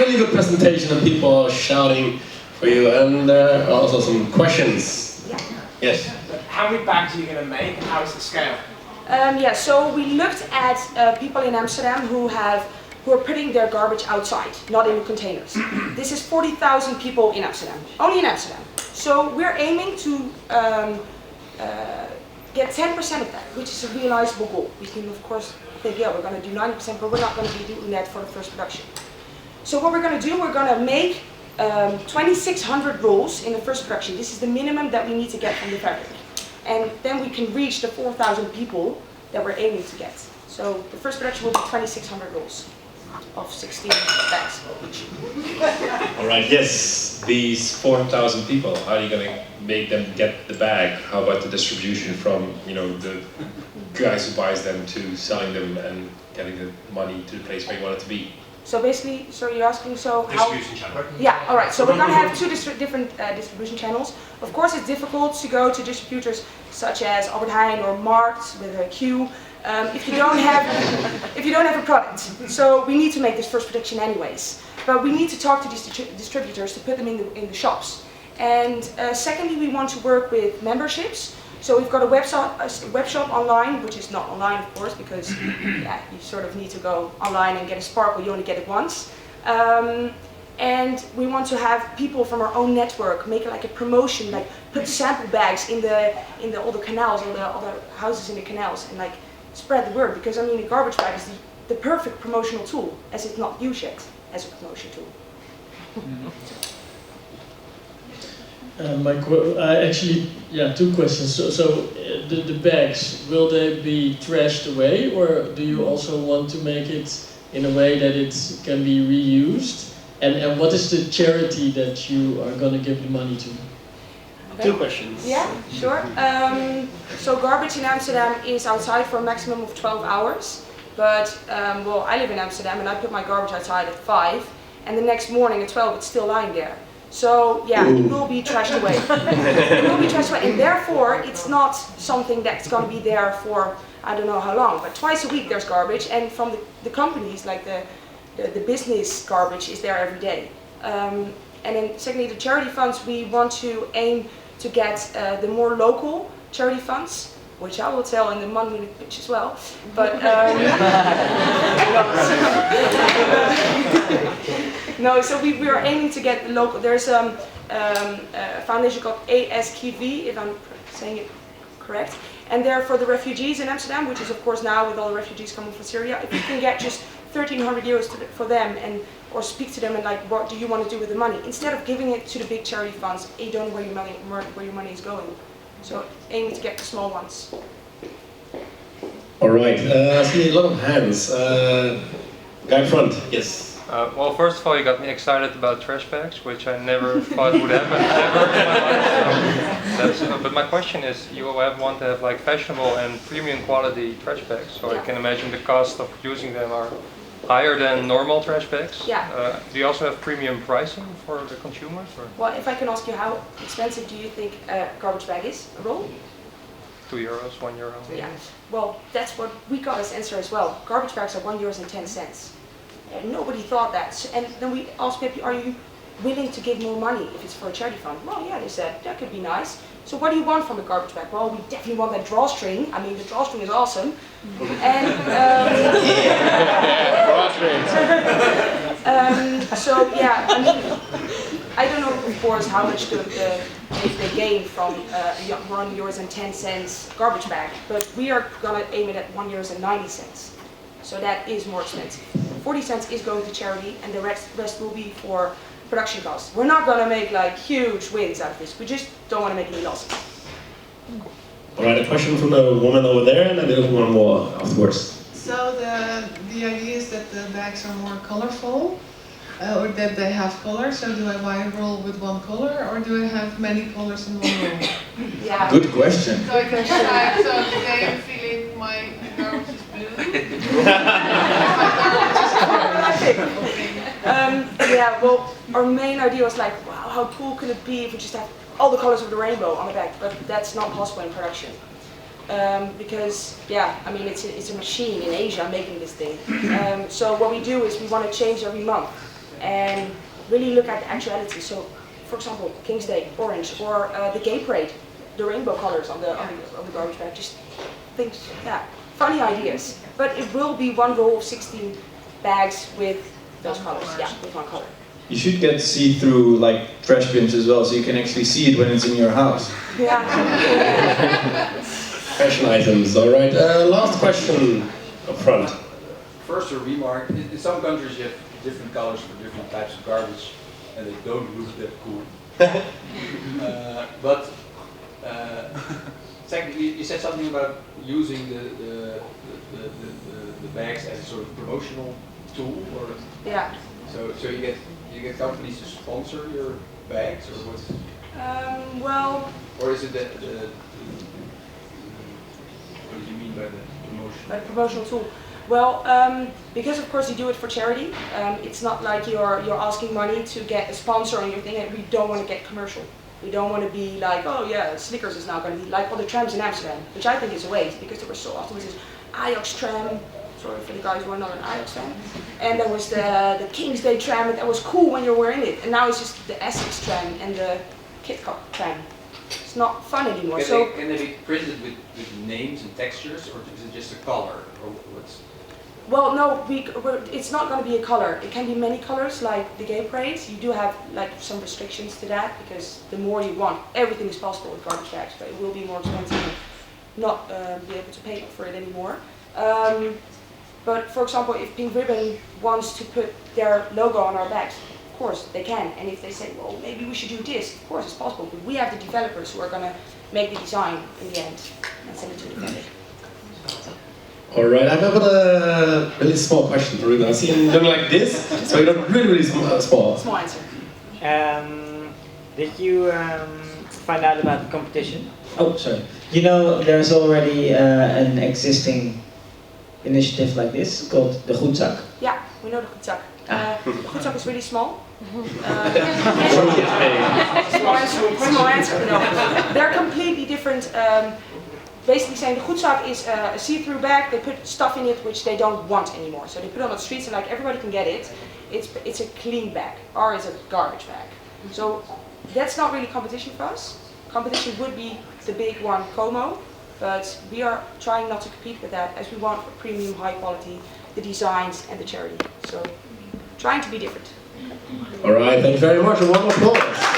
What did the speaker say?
really good presentation and people are shouting for you, and there are also some questions. Yeah. Yes. How many bags are you going to make, and how is the scale? Yeah, so we looked at people in Amsterdam who are putting their garbage outside, not in containers. This is 40,000 people in Amsterdam, only in Amsterdam. So we're aiming to get 10% of that, which is a realizable goal. We can of course think, yeah, we're going to do 90%, but we're not going to be doing that for the first production. So what we're going to do, we're going to make 2,600 rolls in the first production. This is the minimum that we need to get from the fabric. And then we can reach the 4,000 people that we're aiming to get. So the first production will be 2,600 rolls of 16 bags each. Alright, yes, these 4,000 people, how are you going to make them get the bag? How about the distribution from, you know, the guys who buys them to selling them and getting the money to the place where you want it to be? So basically, so you're asking, so Distribution channel. Yeah, alright, so we're going to have two different distribution channels. Of course it's difficult to go to distributors such as Albert Heijn or Markt with a queue if you don't have a product. So we need to make this first production anyways. But we need to talk to these distributors to put them in the shops. And secondly, we want to work with memberships. So we've got a web shop online, which is not online of course, because yeah, you sort of need to go online and get a sparkle, you only get it once. And we want to have people from our own network make like a promotion, like put sample bags in all the canals, all the houses in the canals, and like spread the word. Because I mean, a garbage bag is the perfect promotional tool, as it's not used yet as a promotion tool. Actually, yeah, two questions. So the bags, will they be trashed away, or do you also want to make it in a way that it can be reused? And what is the charity that you are going to give the money to? Okay. 2 questions. Yeah, sure. So garbage in Amsterdam is outside for a maximum of 12 hours. But, well, I live in Amsterdam and I put my garbage outside at 5. And the next morning at 12 it's still lying there. So yeah, it will be trashed away. It will be trashed away, and therefore it's not something that's going to be there for I don't know how long. But twice a week there's garbage, and from the companies, like the business garbage is there every day. And then secondly, the charity funds, we want to aim to get the more local charity funds, which I will tell in the 1 minute pitch as well. But no, so we are aiming to get the local. There's a foundation called ASKV, if I'm saying it correct, and they're for the refugees in Amsterdam, which is of course now with all the refugees coming from Syria. If you can get just 1,300 euros for them, or speak to them and like, what do you want to do with the money, instead of giving it to the big charity funds, you don't know where your money is going. So aiming to get the small ones. Alright, I see a lot of hands. Guy in front, yes. Well, first of all, you got me excited about trash bags, which I never thought would happen ever in my life. But my question is, you want to have like fashionable and premium quality trash bags, so I can imagine the cost of using them are higher than normal trash bags. Yeah. Do you also have premium pricing for the consumers? Or? Well, if I can ask you, how expensive do you think a garbage bag is, a roll? €2, €1. Yeah. Well, that's what we got as answer as well. Garbage bags are €1.10. And nobody thought that. And then we asked people, are you willing to give more money if it's for a charity fund? Well, yeah, they said, that could be nice. So what do you want from a garbage bag? Well, we definitely want that drawstring. I mean, the drawstring is awesome. And so yeah, I mean, I don't know, of course, how much they gain from €1.10 garbage bag, but we are gonna aim it at €1.90. So that is more expensive. 40 cents is going to charity, and the rest will be for production costs. We're not going to make like huge wins out of this. We just don't want to make any losses. Alright, a question from the woman over there, and then there's one more afterwards. So the idea is that the bags are more colorful, or that they have color. So do I buy a roll with one color, or do I have many colors in one roll? Yeah. Good question. So I can decide, so today I'm feeling my garbage is blue. Yeah, well, our main idea was like, wow, how cool could it be if we just have all the colors of the rainbow on the bag? But that's not possible in production. Because, yeah, I mean, it's a machine in Asia making this thing. So what we do is we want to change every month. and really look at the actuality. So, for example, King's Day, orange, or the Gay Parade, the rainbow colors on the garbage bag. Just things, yeah, funny ideas. But it will be one roll of 16 bags with those colors, yeah, with one color. You should get see-through like trash bins as well, so you can actually see it when it's in your house. Yeah. Fashion items, alright. Last question up front. First, a remark. In some countries, you have different colors for different types of garbage, and they don't look that cool. Secondly, you said something about using the bags as a sort of promotional tool, or Yeah. so you get companies to sponsor your bags, or what? Well, Or is it what do you mean by the promotion? a promotional tool. Well, because of course you do it for charity, it's not like you're asking money to get a sponsor on your thing, and we don't want to get commercial. We don't want to be like, oh yeah, Snickers is now going to be like all the trams in Amsterdam, which I think is a waste, because there were so often this Ajax tram, sorry for the guys who are not an Ajax fan, and there was the King's Day tram, and that was cool when you were in it, and now it's just the Essex tram and the Kit Kat tram. It's not fun anymore. Can they be printed with names and textures, or is it just a color, or what's? Well, no, it's not going to be a color. It can be many colors, like the Gay Parades. You do have like some restrictions to that, because the more you want, everything is possible with garbage bags, but it will be more expensive and not be able to pay for it anymore. But for example, if Pink Ribbon wants to put their logo on our bags, of course they can. And if they say, well, maybe we should do this, of course it's possible. But we have the developers who are going to make the design in the end and send it to the public. Alright, I've got a really small question for Ruben. I see you doing like this, so you're really small. Small answer. Did you find out about the competition? Oh, sorry. You know, there's already an existing initiative like this called the Goedzakje. Yeah, we know the Goedzakje. The Goedzakje is really small. Small answer, no. They're completely different. Basically saying the Goedzakje is a see-through bag. They put stuff in it which they don't want anymore. So they put it on the streets and like everybody can get it. It's a clean bag. Ours is a garbage bag. So that's not really competition for us. Competition would be the big one, Como. But we are trying not to compete with that, as we want premium, high quality, the designs and the charity. So trying to be different. Alright, thank you very much. A round of applause.